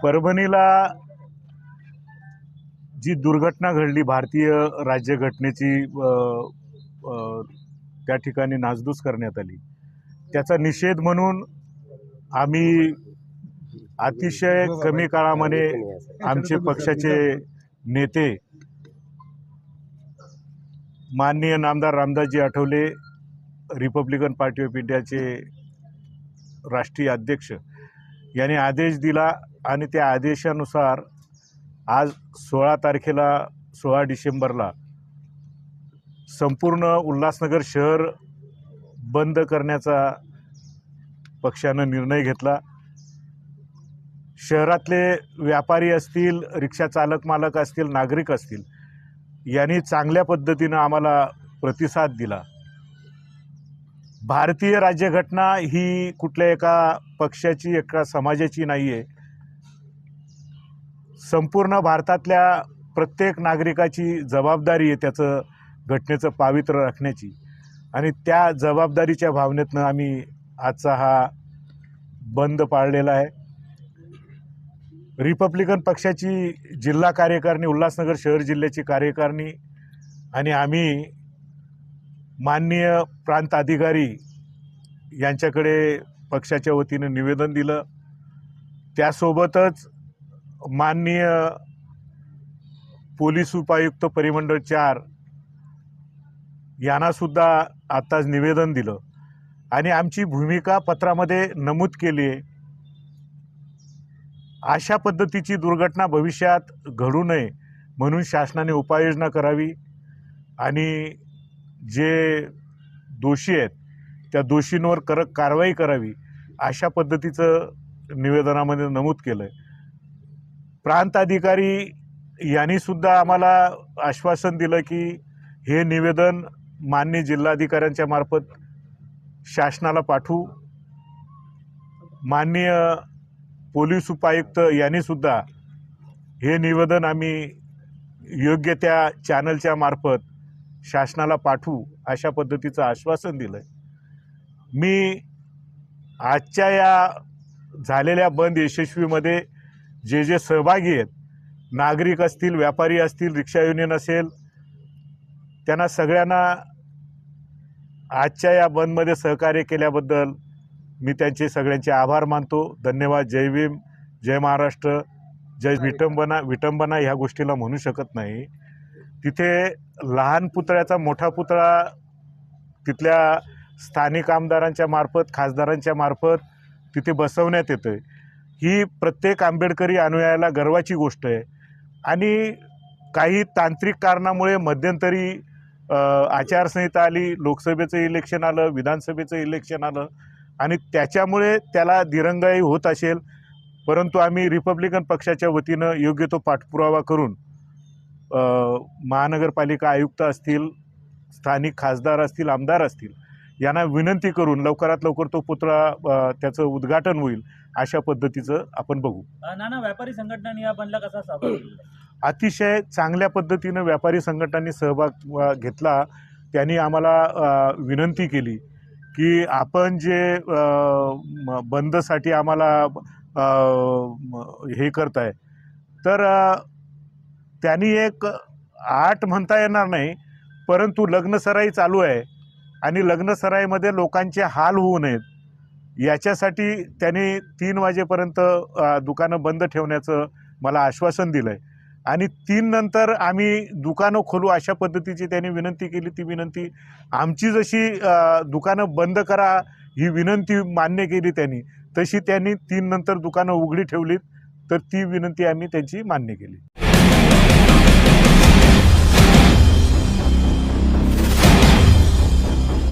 परभणीला जी दुर्घटना घडली, भारतीय राज्यघटनेची त्या ठिकाणी नासधूस करण्यात आली, त्याचा निषेध म्हणून आम्ही अतिशय कमी काळामध्ये आमचे पक्षाचे नेते माननीय नामदार Ramdasji Athawale, Republican party of इंडियाचे राष्ट्रीय अध्यक्ष यांनी आदेश दिला आणि त्या आदेशानुसार आज 16 डिसेंबरला संपूर्ण उल्हासनगर शहर बंद करण्याचा पक्षानं निर्णय घेतला। शहरातले व्यापारी असतील, रिक्षा चालक मालक असतील, नागरिक असतील, यांनी चांगल्या पद्धतीनं आम्हाला प्रतिसाद दिला। भारतीय राज्यघटना ही कुठल्या एका पक्षाची, एका समाजाची नाही आहे। संपूर्ण भारतातल्या प्रत्येक नागरिकाची जबाबदारी आहे त्याचं घटनेचं पावित्र्य राखण्याची, आणि त्या जबाबदारीच्या भावनेतनं आम्ही आजचा हा बंद पाळलेला आहे। रिपब्लिकन पक्षाची जिल्हा कार्यकारिणी, उल्हासनगर शहर जिल्ह्याची कार्यकारिणी आणि आम्ही माननीय प्रांत अधिकारी यांच्याकडे पक्षाच्या वतीने निवेदन दिलं। त्यासोबतच माननीय पोलीस उपायुक्त परिमंडळ 4 यांनासुद्धा आत्ताच निवेदन दिलं आणि आमची भूमिका पत्रामध्ये नमूद केली आहे। अशा पद्धतीची दुर्घटना भविष्यात घडू नये म्हणून शासनाने उपाययोजना करावी आणि जे दोषी आहेत त्या दोषींवर कडक कारवाई करावी, अशा पद्धतीचं निवेदनामध्ये नमूद केलं आहे। प्रांत अधिकारी यांनीसुद्धा आम्हाला आश्वासन दिलं की हे निवेदन माननीय जिल्हाधिकाऱ्यांच्या मार्फत शासनाला पाठवू। माननीय पोलीस उपायुक्त यांनीसुद्धा हे निवेदन आम्ही योग्य त्या चॅनलच्या मार्फत शासनाला पाठवू, अशा पद्धतीचं आश्वासन दिलं आहे। मी आजच्या या झालेल्या बंद यशस्वीमध्ये जे जे सहभागी आहेत, नागरिक असतील, व्यापारी असतील, रिक्षा युनियन असेल, त्यांना सगळ्यांना आजच्या या बंदमध्ये सहकार्य केल्याबद्दल मी त्यांचे सगळ्यांचे आभार मानतो। धन्यवाद। जय भीम, जय महाराष्ट्र, जय विटंबना ह्या गोष्टीला म्हणू शकत नाही। तिथे लहान पुतळ्याचा मोठा पुतळा तिथल्या स्थानिक आमदारांच्या मार्फत, खासदारांच्या मार्फत तिथे बसवण्यात येतोय। ही प्रत्येक आंबेडकरी अनुयायाला गर्वाची गोष्ट आहे आणि काही तांत्रिक कारणामुळे मध्यंतरी आचारसंहिता आली, लोकसभेचं इलेक्शन आलं, विधानसभेचं इलेक्शन आलं आणि त्याच्यामुळे त्याला दिरंगाई होत असेल, परंतु आम्ही रिपब्लिकन पक्षाच्या वतीनं योग्य तो पाठपुरावा करून महानगरपालिका आयुक्त असतील, स्थानिक खासदार असतील, आमदार असतील, यांना विनंती करून लवकरात लवकर तो पुतळा त्याचं उद्घाटन होईल, अशा पद्धतीचं आपण बघू। नाना, व्यापारी संघटनांनी या बंदला कसा सहभाग दिला? अतिशय चांगल्या पद्धतीनं व्यापारी संघटनांनी सहभाग घेतला। त्यांनी आम्हाला विनंती केली की आपण जे बंदसाठी आम्हाला हे करताय, तर त्यांनी एक आट म्हणता येणार नाही, परंतु लग्नसराई चालू आहे आणि लग्नसराईमध्ये लोकांचे हाल होऊ नयेत याच्यासाठी त्यांनी 3 वाजेपर्यंत दुकानं बंद ठेवण्याचं मला आश्वासन दिलं आहे आणि 3 नंतर आम्ही दुकानं खोलू, अशा पद्धतीची त्यांनी विनंती केली। ती विनंती आमची जशी दुकानं बंद करा ही विनंती मान्य केली त्यांनी, तशी त्यांनी 3 नंतर दुकानं उघडी ठेवलीत, तर ती विनंती आम्ही त्यांची मान्य केली।